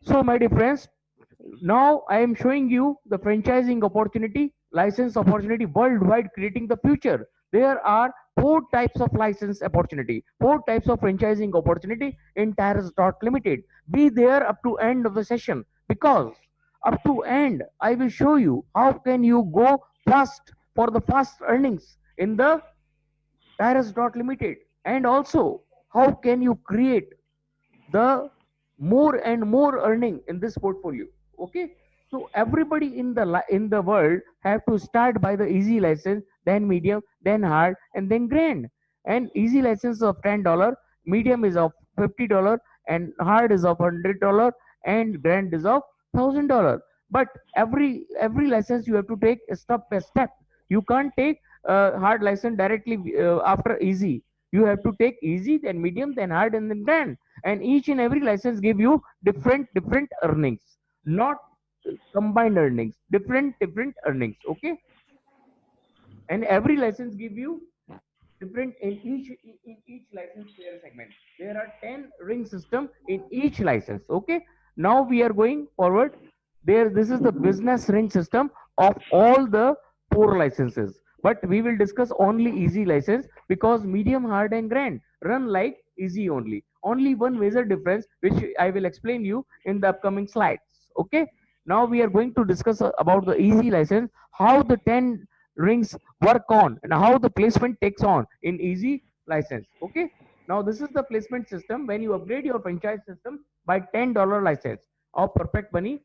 So, my dear friends, now I am showing you the franchising opportunity, license opportunity worldwide, creating the future. There are four types of license opportunity, four types of franchising opportunity in Tires Dot Limited. Be there up to end of the session, because up to end I will show you how can you go fast for the fast earnings in the Tires Dot Limited, and also how can you create the more and more earning in this portfolio. Okay, so everybody in the in the world have to start by the easy license, then medium, then hard, and then grand. And easy license of $10, medium is of $50, and hard is of $100, and grand is of $1,000. But every license you have to take step by step. You can't take hard license directly after easy. You have to take easy, then medium, then hard, and then grand. And each and every license give you different earnings, not combined earnings, different earnings. Okay, and every license give you different in each license player segment. There are 10 ring system in each license. Okay, now we are going forward. This is the business ring system of all the four licenses, but we will discuss only easy license, because medium, hard, and grand run like easy only one major difference, which I will explain you in the upcoming slides. Okay, now we are going to discuss about the easy license, how the 10 rings work on, and how the placement takes on in easy license. Okay, now this is the placement system. When you upgrade your franchise system by $10 license of Perfect Money,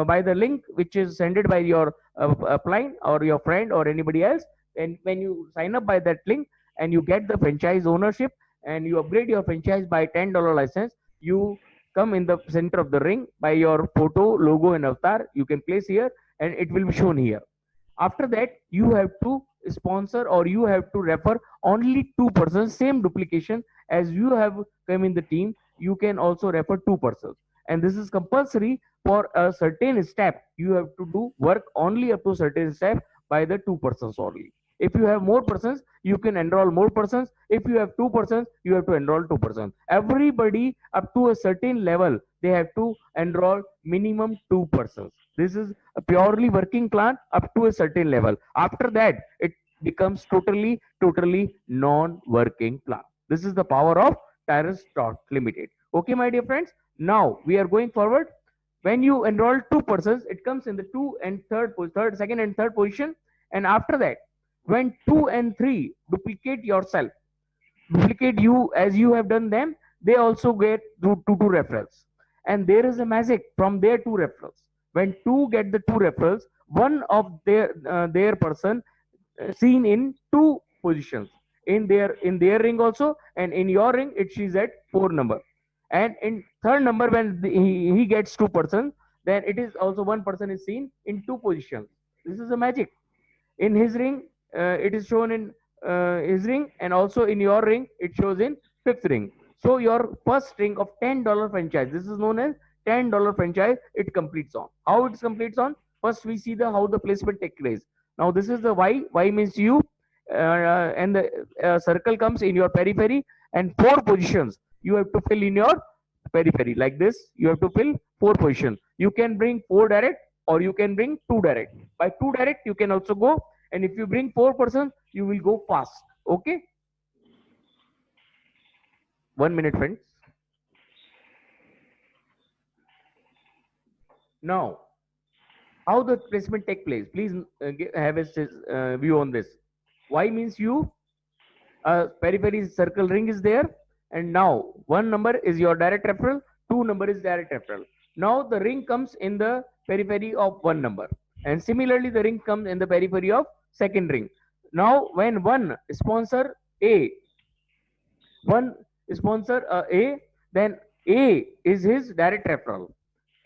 by the link which is sent by your upline or your friend or anybody else, and when you sign up by that link and you get the franchise ownership and you upgrade your franchise by $10 license, you come in the center of the ring by your photo, logo, and avatar. You can place here and it will be shown here. After that, you have to sponsor or you have to refer only two persons, same duplication as you have come in the team. You can also refer two persons, and this is compulsory for a certain step. You have to do work only up to certain step by the two persons only. If you have more persons, you can enroll more persons. If you have two persons, you have to enroll two persons. Everybody up to a certain level, they have to enroll minimum two persons. This is a purely working plan up to a certain level. After that, it becomes totally non-working plan. This is the power of Tyrus Stock Limited. Okay, my dear friends. Now we are going forward. When you enroll two persons, it comes in the two and second and third position. And after that, when two and three duplicate yourself, duplicate you as you have done them, they also get two referrals. And there is a magic from their two referrals. When two get the two referrals, one of their person seen in two positions, in their ring also, and in your ring it she's at 4 number, and in third number when he gets two person, then it is also one person is seen in two positions. This is a magic. In his ring, it is shown in his ring, and also in your ring it shows in fifth ring. So your first ring of $10 franchise, this is known as $10 franchise, it completes on. How it completes on? First we see the how the placement take place. Now this is the y means you, and the circle comes in your periphery, and four positions you have to fill in your periphery. Like this, you have to fill four positions. You can bring four direct, or you can bring two direct. By two direct you can also go, and if you bring four persons, you will go fast. Okay, 1 minute, friends. Now, how the placement take place? Please have a view on this. Y means you, periphery circle ring is there, and now 1 number is your direct referral, 2 number is direct referral. Now the ring comes in the periphery of 1 number, and similarly the ring comes in the periphery of second ring. Now when one sponsor A, then A is his direct referral,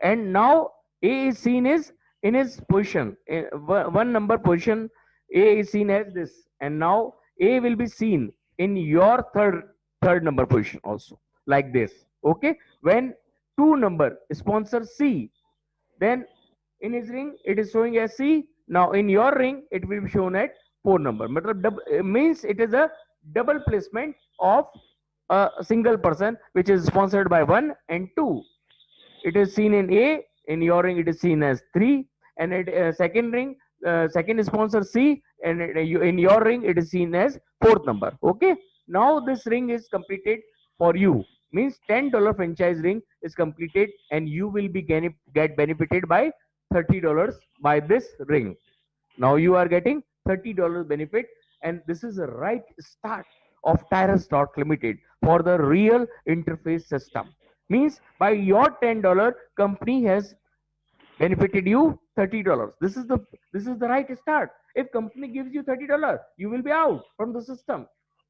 and now A is seen as in his position, 1 number position. A is seen as this, and now A will be seen in your third number position also, like this. Okay, when 2 number sponsor C, then in his ring it is showing as C. Now in your ring it will be shown at 4 number. Means it is a double placement of a single person, which is sponsored by 1 and 2. it is seen in A. In your ring, it is seen as 3. And second ring, second sponsor C, and in your ring, it is seen as fourth number. Okay. Now this ring is completed for you. Means $10 franchise ring is completed, and you will be get benefited by $30 by this ring. Now you are getting $30 benefit, and this is the right start of Tyrus Stock Limited for the real interface system. Means by your $10, company has benefited you $30. This is the right start. If company gives you $30, you will be out from the system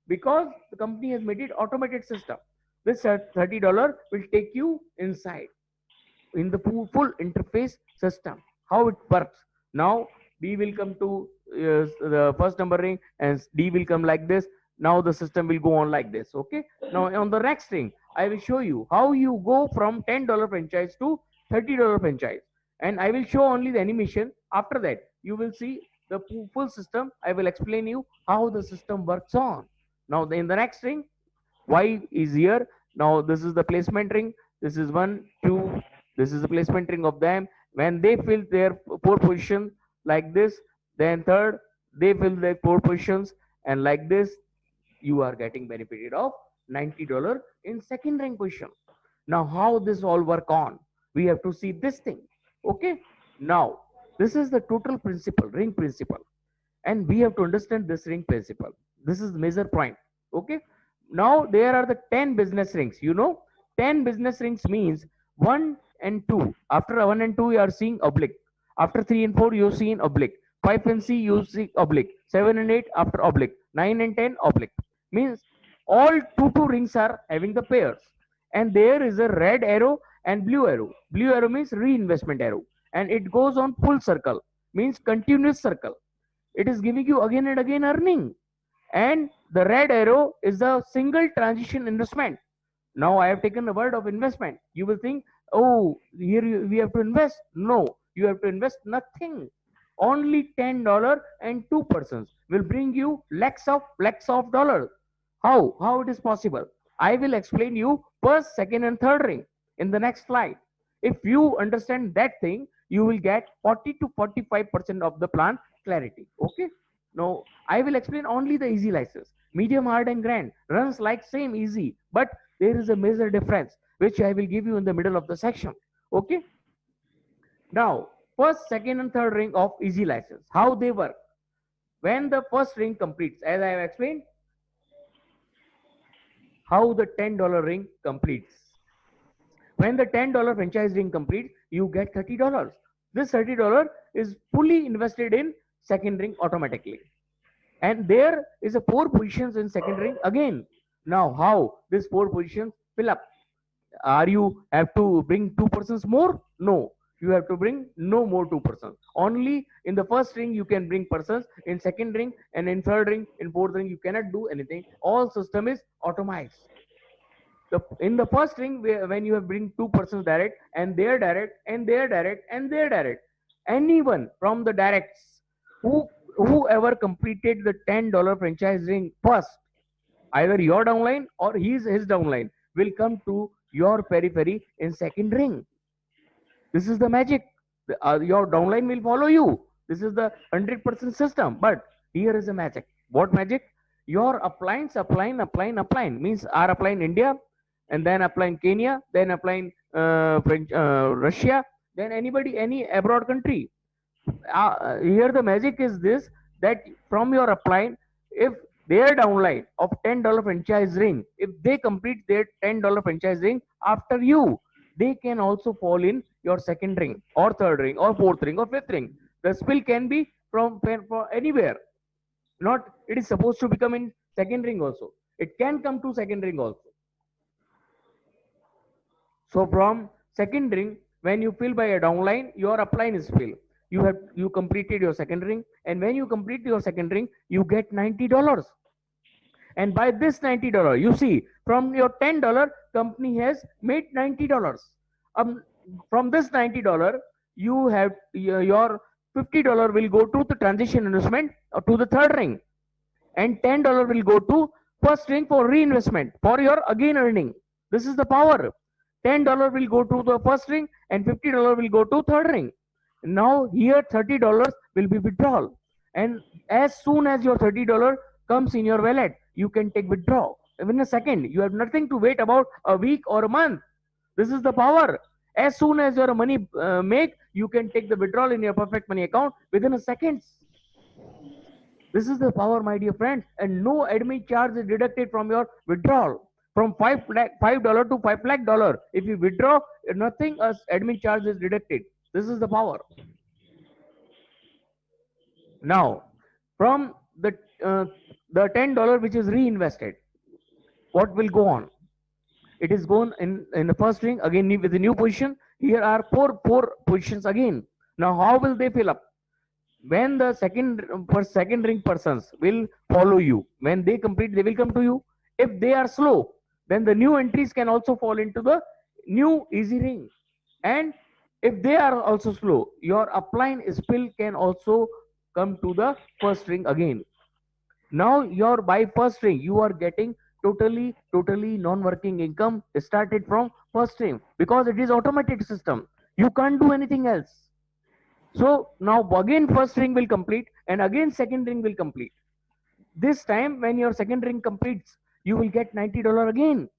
because the company has made it automated system. This $30 will take you inside in the full interface system, how it works. Now B will come to the first number ring, and D will come like this. Now the system will go on like this. Okay. Now on the next ring, I will show you how you go from $10 franchise to $30 franchise, and I will show only the animation. After that, you will see the full system. I will explain you how the system works on. Now in the next ring, Y is here. Now this is the placement ring. This is 1, 2. This is the placement ring of them. When they fill their 4 position like this, then third, they fill their 4 positions, and like this, you are getting benefited of $90 in second rank position. Now how this all work on? We have to see this thing. Okay. Now this is the total principle, ring principle, and we have to understand this ring principle. This is the major point. Okay. Now there are the 10 business rings. 10 business rings means 1 and 2. After 1 and 2, you are seeing oblique. After 3 and 4, you see in oblique. 5 and 6, you see oblique. 7 and 8, after oblique. 9 and 10, oblique. Means all two rings are having the pairs. And there is a red arrow and blue arrow. Blue arrow means reinvestment arrow. And it goes on full circle. Means continuous circle. It is giving you again and again earning. And the red arrow is the single transition investment. Now I have taken the word of investment. You will think, oh, here we have to invest. No, you have to invest nothing. Only $10 and 2% will bring you lakhs of dollars. How it is possible? I will explain you first, second, and third ring in the next slide. If you understand that thing, you will get 40 to 45% of the plan clarity. Okay. Now I will explain only the easy license. Medium, hard, and grand runs like same easy, but there is a major difference which I will give you in the middle of the section. Okay. Now first, second, and third ring of easy license, how they work. When the first ring completes, as I have explained, how the $10 ring completes. When the $10 franchise ring completes, you get $30. This $30 is fully invested in second ring automatically. And there is a 4 positions in second ring again. Now how these 4 positions fill up? Are you have to bring 2% more? No, you have to bring no more 2%. Only in the first ring you can bring persons, in second ring and in third ring, in fourth ring you cannot do anything. All system is automated. In the first ring, when you have bring 2% direct, and their direct, and their direct, and their direct, anyone from the directs whoever completed the $10 franchise ring first, either your downline or his downline, will come to your periphery in second ring. This is the magic. Your downline will follow you. This is the 100% system. But here is the magic. What magic? Your upline means are applying India, and then applying Kenya, then applying Russia, then any abroad country. Here the magic is this, that from your upline, if their downline of $10 franchise ring, if they complete their $10 franchise ring after you, they can also fall in your second ring or third ring or fourth ring or fifth ring. The spill can be from anywhere. Not it is supposed to become in second ring also. It can come to second ring also. So from second ring, when you fill by a downline, your upline is filled. You completed your second ring, and when you complete your second ring, you get $90. And by this $90, you see, from your $10, company has made $90. From this $90, you have your $50 will go to the transition investment or to the third ring, and $10 will go to first ring for reinvestment for your again earning. This is the power. $10 will go to the first ring and $50 will go to third ring. Now here $30 will be withdrawal. And as soon as your $30 comes in your wallet, you can take withdrawal within a second. You have nothing to wait about a week or a month. This is the power. As soon as your money make, you can take the withdrawal in your perfect money account within a second. This is the power, my dear friends, and no admin charge is deducted from your withdrawal. From $5 to $5 lakh. If you withdraw, nothing as admin charge is deducted. This is the power. Now, from the $10 which is reinvested, what will go on? It is gone in the first ring again with the new position. Here are four positions again. Now, how will they fill up? When the second ring persons will follow you, when they complete, they will come to you. If they are slow, then the new entries can also fall into the new easy ring. And if they are also slow, your upline spill can also come to the first ring again. Now your by first ring, you are getting totally non-working income started from first ring, because it is automated system. You can't do anything else. So now again first ring will complete and again second ring will complete. This time when your second ring completes, you will get $90 again.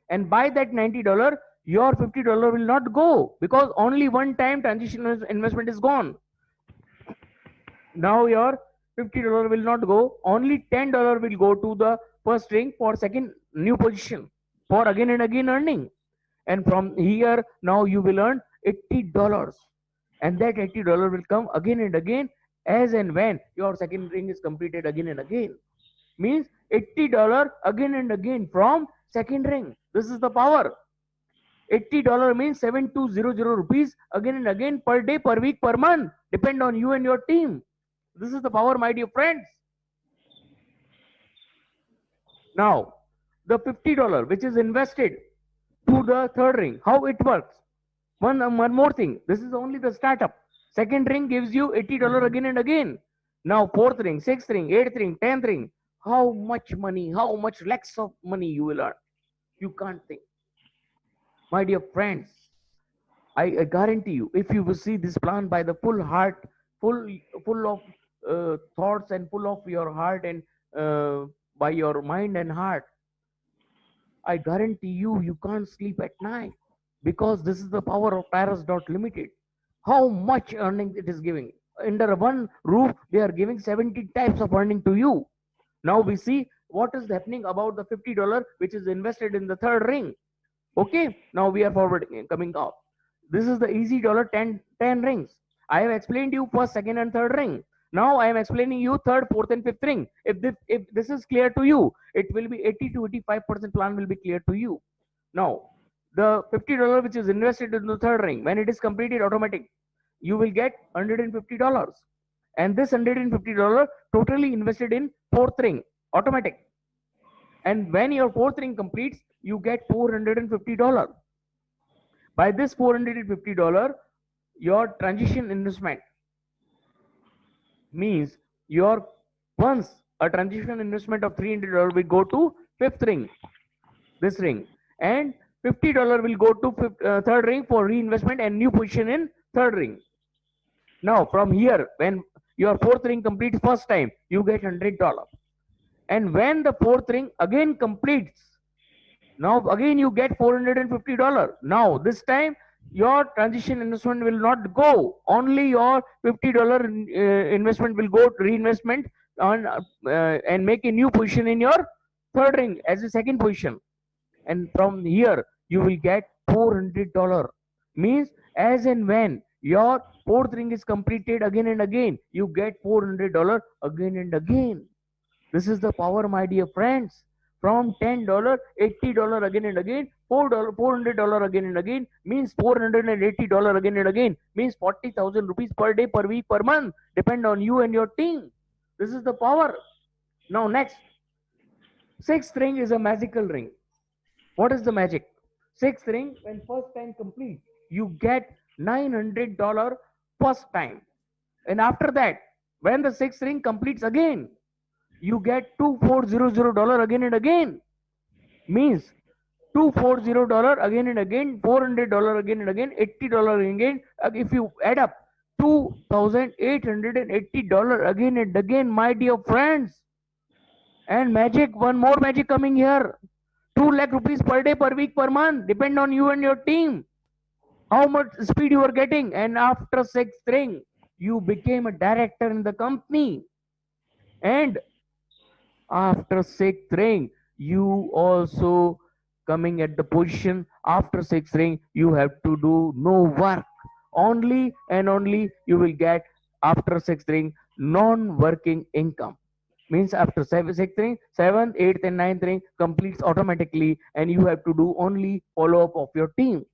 And by that $90, your $50 will not go, because only one time transition investment is gone. Now your $50 will not go, only $10 will go to the first ring for second new position for again and again earning. And from here now you will earn $80. And that $80 will come again and again as and when your second ring is completed again and again. Means $80 again and again from second ring. This is the power. $80 means 7200 rupees again and again per day, per week, per month. Depend on you and your team. This is the power, my dear friends. Now, the $50 which is invested to the third ring, how it works? One more thing. This is only the startup. Second ring gives you $80 again and again. Now fourth ring, sixth ring, eighth ring, 10th ring. How much money, how much lakhs of money you will earn? You can't think. My dear friends, I guarantee you, if you will see this plan by the full heart, full of thoughts and full of your heart and by your mind and heart, I guarantee you, you can't sleep at night, because this is the power of Paras Limited. How much earning it is giving? Under one roof, they are giving 70 types of earning to you. Now we see what is happening about the $50 which is invested in the third ring. Okay, now we are coming out. This is the easy dollar 10 rings. I have explained you first, second, and third ring. Now I am explaining you third, fourth, and fifth ring. If this is clear to you, it will be 80 to 85% plan will be clear to you. Now, the $50 which is invested in the third ring, when it is completed automatic, you will get $150. And this $150 totally invested in fourth ring, automatic. And when your fourth ring completes, you get $450. By this $450, your transition investment means your once a transition investment of $300 will go to fifth ring, this ring, and $50 will go to third ring for reinvestment and new position in third ring. Now from here, when your fourth ring completes first time, you get $100. And when the fourth ring again completes, now again you get $450. Now this time your transition investment will not go, only your $50 investment will go to reinvestment on and make a new position in your third ring as a second position. And from here you will get $400. Means as and when your fourth ring is completed again and again, you get $400 again and again. This is the power, my dear friends. From $10, $80 again and again, $400 again and again, means $480 again and again, means 40,000 rupees per day, per week, per month. Depend on you and your team. This is the power. Now next, sixth ring is a magical ring. What is the magic? Sixth ring, when first time complete, you get $900 first time. And after that, when the sixth ring completes again, you get $2400 again and again. Means $240 again and again, $400 again and again, $80 again. If you add up $2,880 again and again, my dear friends. And magic, one more magic coming here. 2 lakh rupees per day, per week, per month, depend on you and your team. How much speed you are getting. And after sixth ring, you became a director in the company. And after sixth ring, you also coming at the position. After sixth ring, you have to do no work. Only and only you will get after sixth ring non-working income. Means after sixth ring, seventh, eighth, and ninth ring completes automatically, and you have to do only follow up of your team.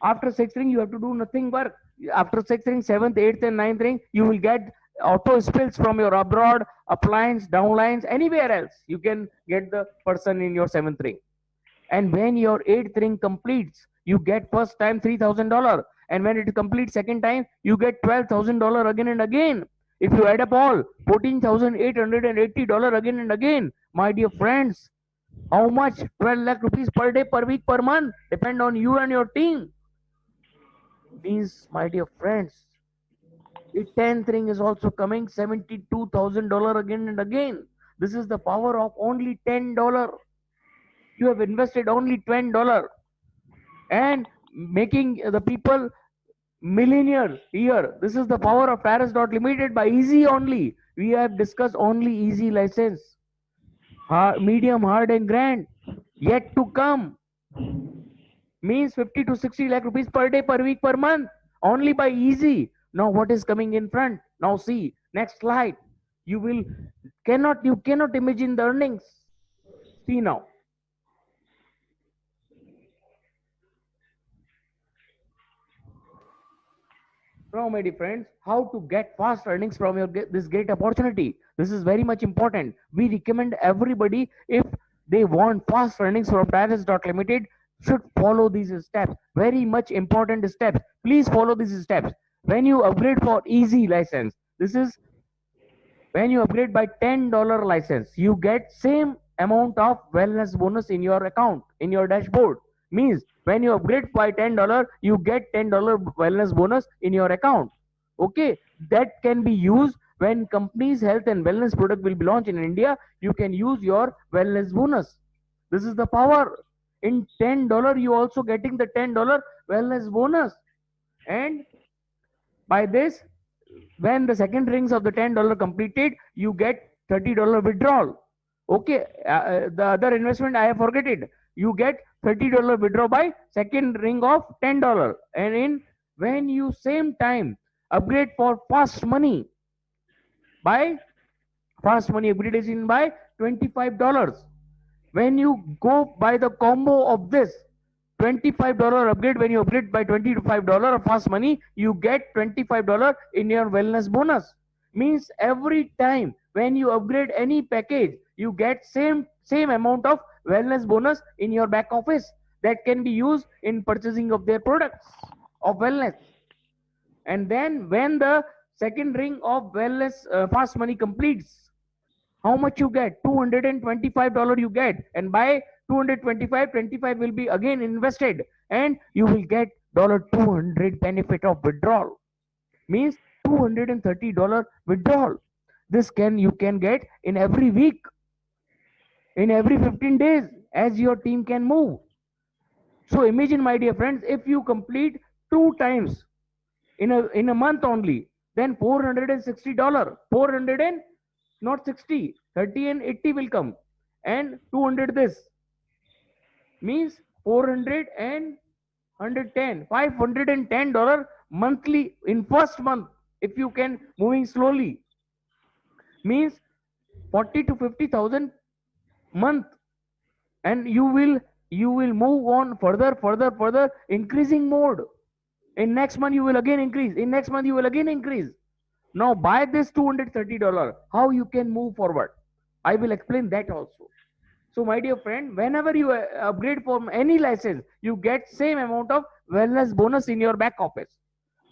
After sixth ring, you have to do nothing work. After sixth ring, seventh, eighth, and ninth ring, you will get auto spills from your abroad, uplines, downlines, anywhere else. You can get the person in your seventh ring. And when your eighth ring completes, you get first time $3,000. And when it completes second time, you get $12,000 again and again. If you add up all, $14,880 again and again. My dear friends, how much? 12 lakh rupees per day, per week, per month. Depend on you and your team. Means, my dear friends, the 10th ring is also coming, $72,000 again and again. This is the power of only $10. You have invested only $20 and making the people millionaires here. This is the power of Paris dot limited by easy only. We have discussed only easy license, medium, hard, and grand. Yet to come means 50 to 60 lakh rupees per day, per week, per month, only by easy. Now what is coming in front? Now see, next slide. You cannot imagine the earnings. See now. Now, my dear friends, how to get fast earnings from your this great opportunity. This is very much important. We recommend everybody, if they want fast earnings from Tires Limited, should follow these steps. Very much important steps. Please follow these steps. When you upgrade for easy license, this is when you upgrade by $10 license, you get same amount of wellness bonus in your account, in your dashboard. Means when you upgrade by $10, you get $10 wellness bonus in your account. Okay, that can be used when company's health and wellness product will be launched in India. You can use your wellness bonus. This is the power. In $10, you also getting the $10 wellness bonus. And by this, when the second rings of the $10 completed, you get $30 withdrawal. Okay, the other investment I have forget it. You get $30 withdraw by second ring of $10. And in when you same time upgrade for fast money by fast money upgradation by $25. When you go by the combo of this $25 upgrade, when you upgrade by $25 of fast money, you get $25 in your wellness bonus. Means every time when you upgrade any package, you get same amount of wellness bonus in your back office that can be used in purchasing of their products of wellness. And then when the second ring of wellness fast money completes, how much you get? $225 you get. And by 225, 25 will be again invested, and you will get $200 benefit of withdrawal. Means $230 withdrawal. This you can get in every week, in every 15 days, as your team can move. So imagine, my dear friends, if you complete 2 times in a month only, then $460. 400 and not 60, 30 and 80 will come, and 200 this means 400 and 110, $510 monthly in first month. If you can moving slowly, means 40 to 50,000 month, and you will move on further increasing mode. In next month you will again increase, in next month you will again increase. Now by this $230, how you can move forward, I will explain that also. So my dear friend, whenever you upgrade from any license, you get same amount of wellness bonus in your back office.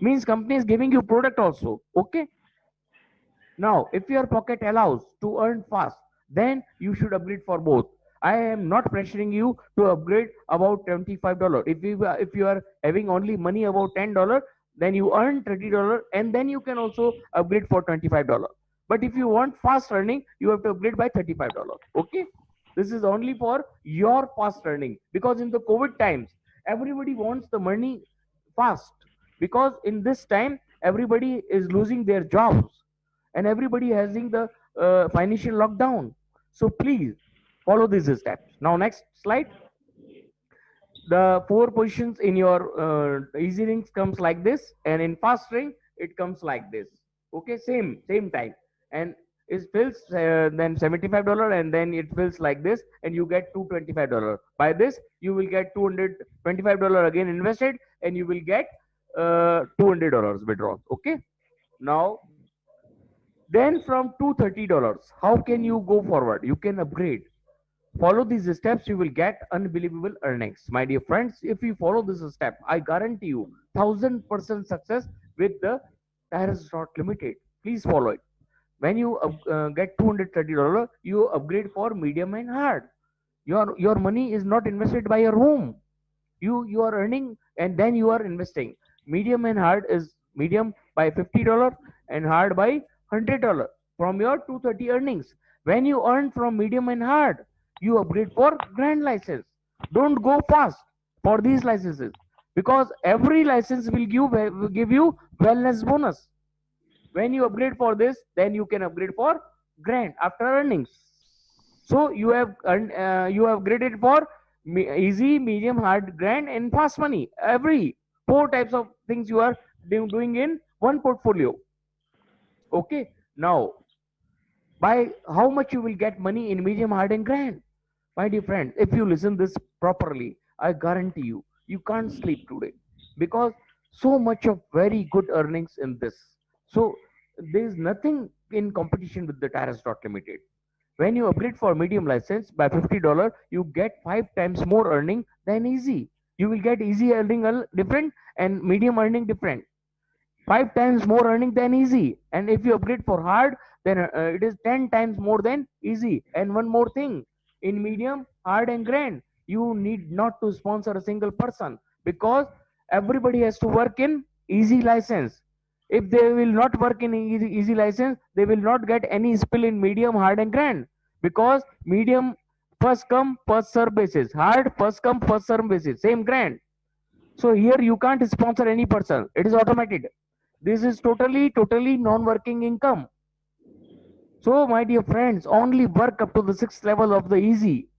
Means company is giving you product also. Okay. Now, if your pocket allows to earn fast, then you should upgrade for both. I am not pressuring you to upgrade about $25. If you are having only money about $10, then you earn $30, and then you can also upgrade for $25. But if you want fast earning, you have to upgrade by $35. Okay, this is only for your fast earning, because in the COVID times everybody wants the money fast, because in this time everybody is losing their jobs and everybody having the financial lockdown. So please follow these steps. Now next slide. The four positions in your easy rings comes like this, and in fast ring it comes like this. Okay, same time, and it fills then $75, and then it fills like this, and you get $225. By this you will get $225 again invested, and you will get $200 withdrawn. Okay, now then from $230, how can you go forward? You can upgrade. Follow these steps, you will get unbelievable earnings. My dear friends, if you follow this step, I guarantee you 1000% success with the Tyrus Dot Limited. Please follow it. When you get $230, you upgrade for medium and hard. Your money is not invested by your home. You are earning and then you are investing. Medium and hard is medium by $50 and hard by $100 from your 230 earnings. When you earn from medium and hard, you upgrade for grand license. Don't go fast for these licenses, because every license will give you wellness bonus. When you upgrade for this, then you can upgrade for grand after earnings. So you have graded for easy, medium, hard, grand, and fast money. Every four types of things you are doing in one portfolio. Okay. Now, by how much you will get money in medium, hard, and grand? My dear friend, if you listen this properly, I guarantee you, you can't sleep today, because so much of very good earnings in this. So there is nothing in competition with the Tyrus Dot Limited. When you upgrade for medium license by $50, you get five times more earning than easy. You will get easy earning different and medium earning different. Five times more earning than easy. And if you upgrade for hard, then it is 10 times more than easy. And one more thing, in medium, hard, and grand, you need not to sponsor a single person, because everybody has to work in easy license. If they will not work in easy license, they will not get any spill in medium, hard, and grand, because medium first come first serve basis, hard first come first serve basis, same grand. So here you can't sponsor any person, it is automated. This is totally non-working income. So my dear friends, only work up to the sixth level of the easy.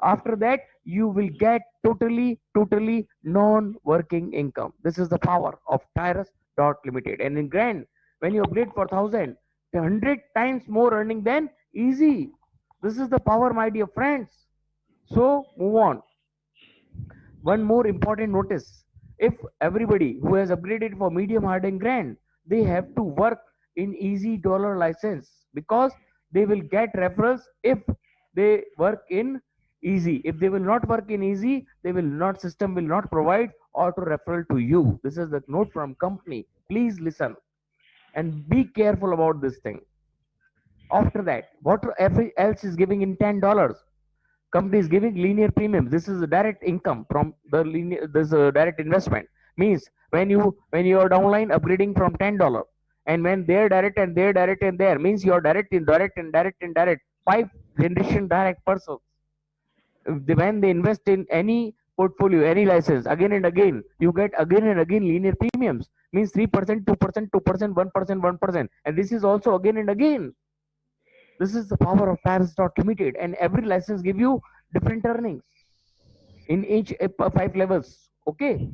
After that, you will get totally non-working income. This is the power of Tyrus Dot Limited. And in grand, when you upgrade for 1000, 100 times more earning than easy. This is the power, my dear friends. So move on. One more important notice. If everybody who has upgraded for medium, hard, and grand, they have to work in easy dollar license, because they will get referrals if they work in easy. If they will not work in easy, they will not, system will not provide auto referral to you. This is the note from company. Please listen and be careful about this thing. After that, what else is giving in $10? Company is giving linear premiums. This is a direct income from the linear. This direct investment means when you are downline upgrading from $10, and when they're direct and they're direct and there means you're direct, indirect, and direct, and direct. Five generation direct persons. When they invest in any portfolio, any license, again and again, you get again and again linear premiums. Means 3%, 2%, 2%, 1%, 1%, and this is also again and again. This is the power of Tyrus Dot Limited, and every license give you different earnings in each five levels. Okay.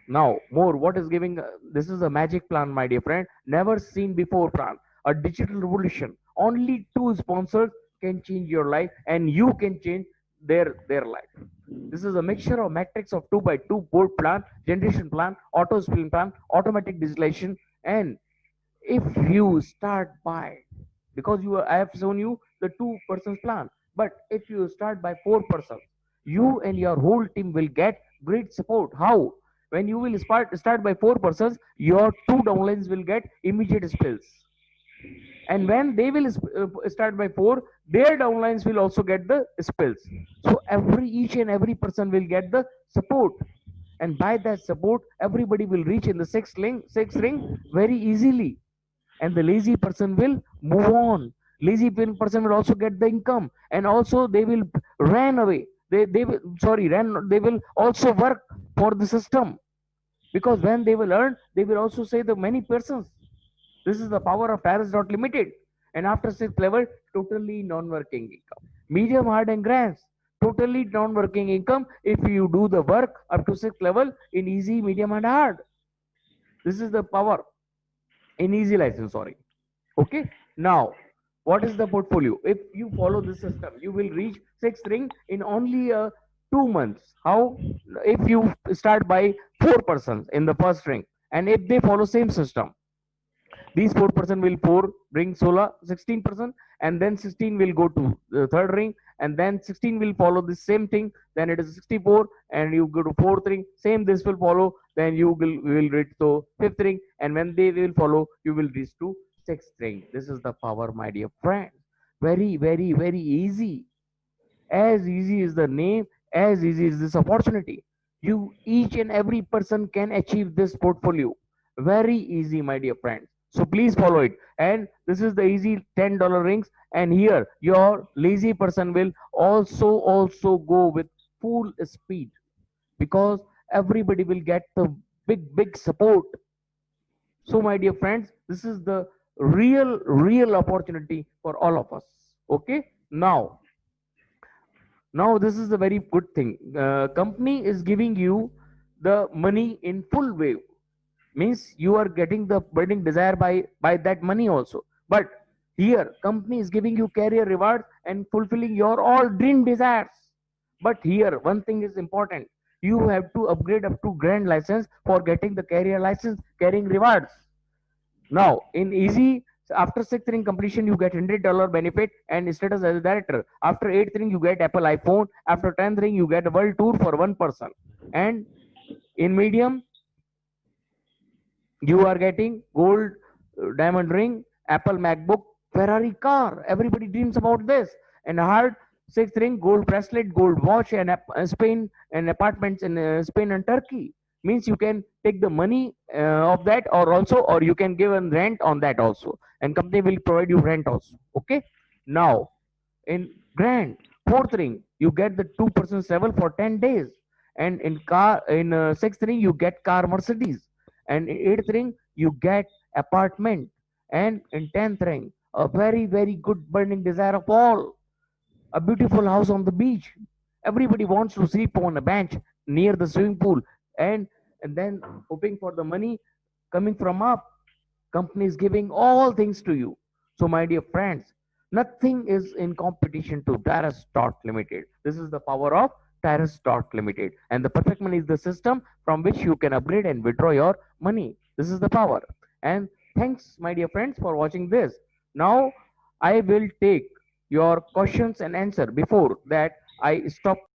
Now more, what is giving? This is a magic plan, my dear friend. Never seen before plan. A digital revolution. Only two sponsors can change your life, and you can change their life. This is a mixture of matrix of 2 by 2 board plan, generation plan, auto spin plan, automatic digitalization, and if you start by, because I have shown you the two persons plan, but if you start by four persons, you and your whole team will get great support. How? When you will start by four persons, your two downlines will get immediate spills. And when they will start by 4, their downlines will also get the spills. So every each and every person will get the support, and by that support everybody will reach in the sixth ring very easily, and the lazy person will move on. Lazy person will also get the income, and also they will run away. They will, sorry, run, they will also work for the system, because when they will earn, they will also say the many persons. This is the power of Tyrus dot limited. And after sixth level, totally non-working income. Medium, hard, and grants. Totally non-working income if you do the work up to sixth level in easy, medium, and hard. This is the power in easy license. Sorry. Okay. Now, what is the portfolio? If you follow this system, you will reach sixth ring in only 2 months. How? If you start by 4 persons in the first ring, and if they follow same system, these 4% will 4 bring solar 16%, and then 16 will go to the third ring, and then 16 will follow the same thing, then it is 64, and you go to fourth ring, same this will follow, then you will reach to fifth ring, and when they will follow, you will reach to sixth ring. This is the power, my dear friends. Very, very, very easy. As easy is the name, as easy is this opportunity. You, each and every person can achieve this portfolio. Very easy, my dear friends. So please follow it. And this is the easy $10 rings. And here your lazy person will also go with full speed, because everybody will get the big support. So my dear friends, this is the real opportunity for all of us. Okay. Now this is a very good thing. Company is giving you the money in full wave, means you are getting the burning desire by that money also. But here company is giving you career rewards and fulfilling your all dream desires. But here one thing is important: you have to upgrade up to grand license for getting the career license carrying rewards. Now, in easy, after sixth ring completion, you get $100 benefit and status as a director. After eighth ring, you get Apple iPhone. After 10th ring, you get a world tour for one person. And in medium, you are getting gold diamond ring, Apple MacBook, Ferrari car. Everybody dreams about this. And hard, sixth ring, gold bracelet, gold watch, and Spain, and apartments in Spain and Turkey. Means you can take the money of that, or you can give a rent on that also, and company will provide you rent also. Okay. Now in grand fourth ring, you get the 2% travel for 10 days, and in car in sixth ring you get car Mercedes, and in eighth ring you get apartment, and in 10th ring a very good burning desire of all, a beautiful house on the beach. Everybody wants to sleep on a bench near the swimming pool, and and then hoping for the money coming from up. Company is giving all things to you. So, my dear friends, nothing is in competition to Tyrus Dot Limited. This is the power of Tyrus Dot Limited, and the perfect money is the system from which you can upgrade and withdraw your money. This is the power. And thanks, my dear friends, for watching this. Now, I will take your questions and answer. Before that, I stop